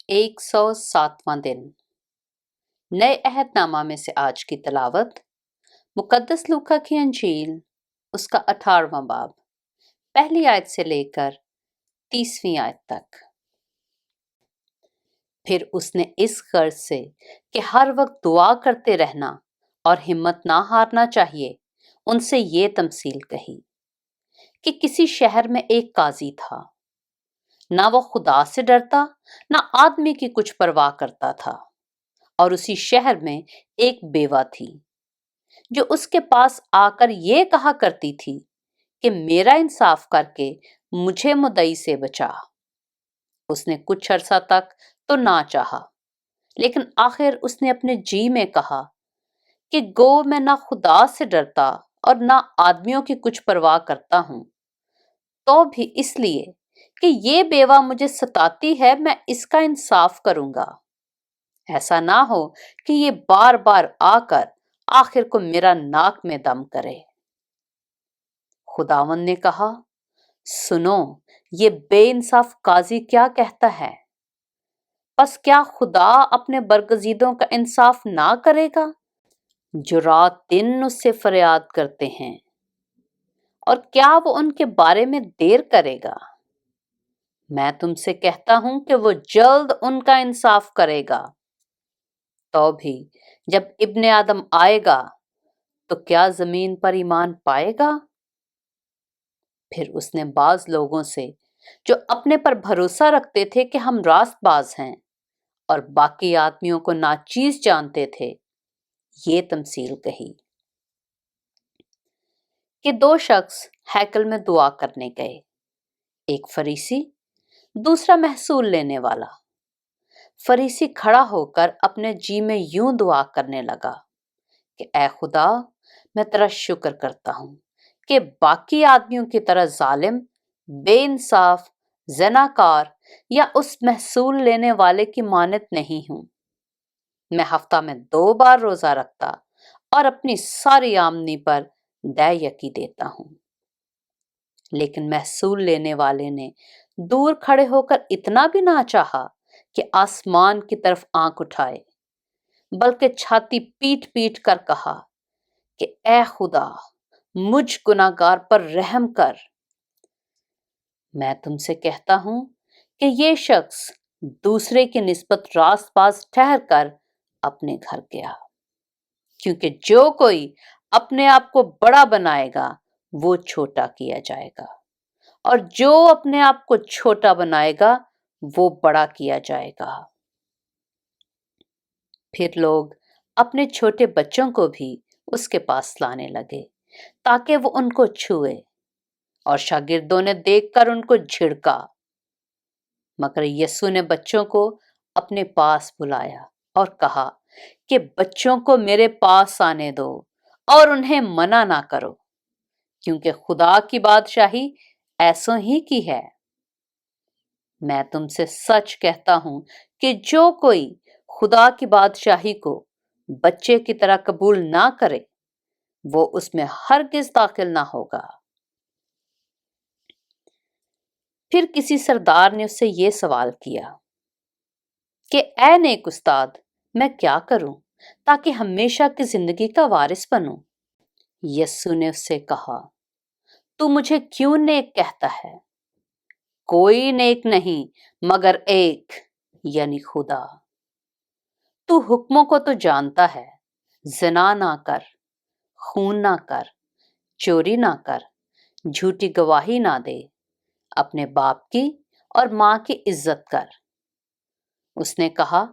107वां दिन। नए अहदनामा में से आज की तलावत मुकद्दस लूका की अंजील उसका 18वां बाब पहली आयत से लेकर 30वीं आयत तक। फिर उसने इस गर्ज से कि हर वक्त दुआ करते रहना और हिम्मत ना हारना चाहिए, उनसे ये तमसील कही कि किसी शहर में एक काजी था। ना वो खुदा से डरता, ना आदमी की कुछ परवाह करता था। और उसी शहर में एक बेवा थी जो उसके पास आकर ये कहा करती थी कि मेरा इंसाफ करके मुझे मुद्दई से बचा। उसने कुछ अरसा तक तो ना चाहा, लेकिन आखिर उसने अपने जी में कहा कि गो मैं ना खुदा से डरता और ना आदमियों की कुछ परवाह करता हूं, तो भी इसलिए कि ये बेवा मुझे सताती है मैं इसका इंसाफ करूंगा। ऐसा ना हो कि ये बार बार आकर आखिर को मेरा नाक में दम करे। खुदावंद ने कहा, सुनो, ये बेइंसाफ काजी क्या कहता है। बस क्या खुदा अपने बरगजीदों का इंसाफ ना करेगा जो रात दिन उससे फरियाद करते हैं? और क्या वो उनके बारे में देर करेगा? मैं तुमसे कहता हूं कि वो जल्द उनका इंसाफ करेगा। तो भी जब इब्ने आदम आएगा तो क्या जमीन पर ईमान पाएगा? फिर उसने बाज लोगों से जो अपने पर भरोसा रखते थे कि हम रास्तबाज हैं और बाकी आदमियों को नाचीज जानते थे, ये तमसील कही कि दो शख्स हैकल में दुआ करने गए, एक फरीसी, दूसरा महसूल लेने वाला। फरीसी खड़ा होकर अपने जी में यूं दुआ करने लगा कि ऐ खुदा, मैं तेरा शुक्र करता हूं कि बाकी आदमियों की तरह जालिम, बेइंसाफ, ज़नाकार या उस महसूल लेने वाले की मानत नहीं हूं। मैं हफ्ता में 2 बार रोजा रखता और अपनी सारी आमदनी पर दै यकी देता हूं। लेकिन महसूल लेने वाले ने दूर खड़े होकर इतना भी ना चाहा कि आसमान की तरफ आंख उठाए, बल्कि छाती पीट पीट कर कहा कि ऐ खुदा, मुझ गुनाहगार पर रहम कर। मैं तुमसे कहता हूं कि ये शख्स दूसरे की निस्बत रास्तबाज ठहर कर अपने घर गया, क्योंकि जो कोई अपने आप को बड़ा बनाएगा वो छोटा किया जाएगा, और जो अपने आप को छोटा बनाएगा वो बड़ा किया जाएगा। फिर लोग अपने छोटे बच्चों को भी उसके पास लाने लगे ताकि वो उनको छुए, और शागिर्दों ने देखकर उनको झिड़का। मगर यीशु ने बच्चों को अपने पास बुलाया और कहा कि बच्चों को मेरे पास आने दो और उन्हें मना ना करो, क्योंकि खुदा की बादशाही ऐसों ही की है। मैं तुमसे सच कहता हूं कि जो कोई खुदा की बादशाही को बच्चे की तरह कबूल ना करे, वो उसमें हरगिज दाखिल ना होगा। फिर किसी सरदार ने उससे ये सवाल किया कि ऐ नेक उस्ताद, मैं क्या करूं ताकि हमेशा की जिंदगी का वारिस बनूं? यस्सु ने उससे कहा, तू मुझे क्यों नेक कहता है? कोई नेक नहीं मगर एक, यानी खुदा। तू हुक्मों को तो जानता है, ज़िना ना कर, खून ना कर, चोरी ना कर, झूठी गवाही ना दे, अपने बाप की और मां की इज्जत कर। उसने कहा,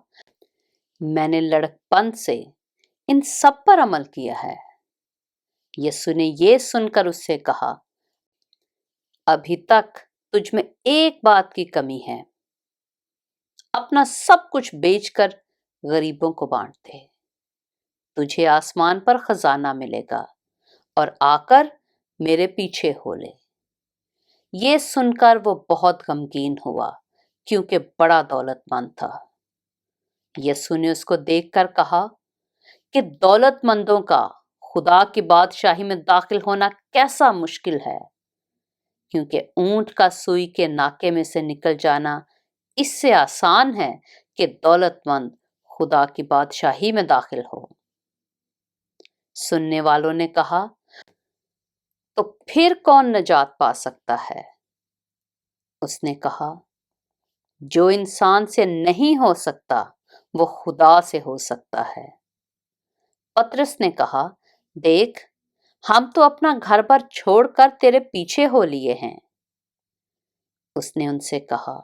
मैंने लड़कपन से इन सब पर अमल किया है। यीशु ने ये सुनकर उससे कहा, अभी तक तुझ में एक बात की कमी है। अपना सब कुछ बेचकर गरीबों को बांट दे, तुझे आसमान पर खजाना मिलेगा, और आकर मेरे पीछे हो ले। ये सुनकर वो बहुत गमगीन हुआ, क्योंकि बड़ा दौलतमंद था। यीशु ने उसको देखकर कहा कि दौलतमंदों का खुदा की बादशाही में दाखिल होना कैसा मुश्किल है, क्योंकि ऊंट का सुई के नाके में से निकल जाना इससे आसान है کہ دولت مند خدا کی بادشاہی میں داخل ہو۔ سننے والوں نے کہا، تو پھر کون نجات پا سکتا ہے؟ اس نے کہا، جو انسان سے نہیں ہو سکتا وہ خدا سے ہو سکتا ہے۔ پطرس نے کہا، دیکھ، ہم تو اپنا گھر بار چھوڑ کر تیرے پیچھے ہو لیے ہیں۔ اس نے ان سے کہا،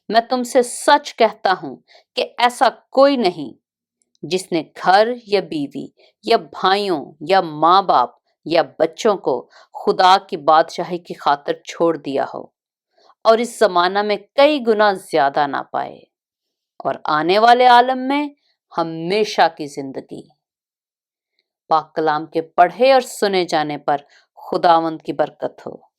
میں تم سے سچ کہتا ہوں کہ ایسا کوئی نہیں جس نے گھر یا بیوی یا بھائیوں یا ماں باپ یا بچوں کو خدا کی بادشاہی کی خاطر چھوڑ دیا ہو اور اس زمانہ میں کئی گنا زیادہ نہ پائے اور آنے والے عالم میں ہمیشہ کی زندگی۔ پاک کلام کے پڑھے اور سنے جانے پر خداوند کی برکت ہو۔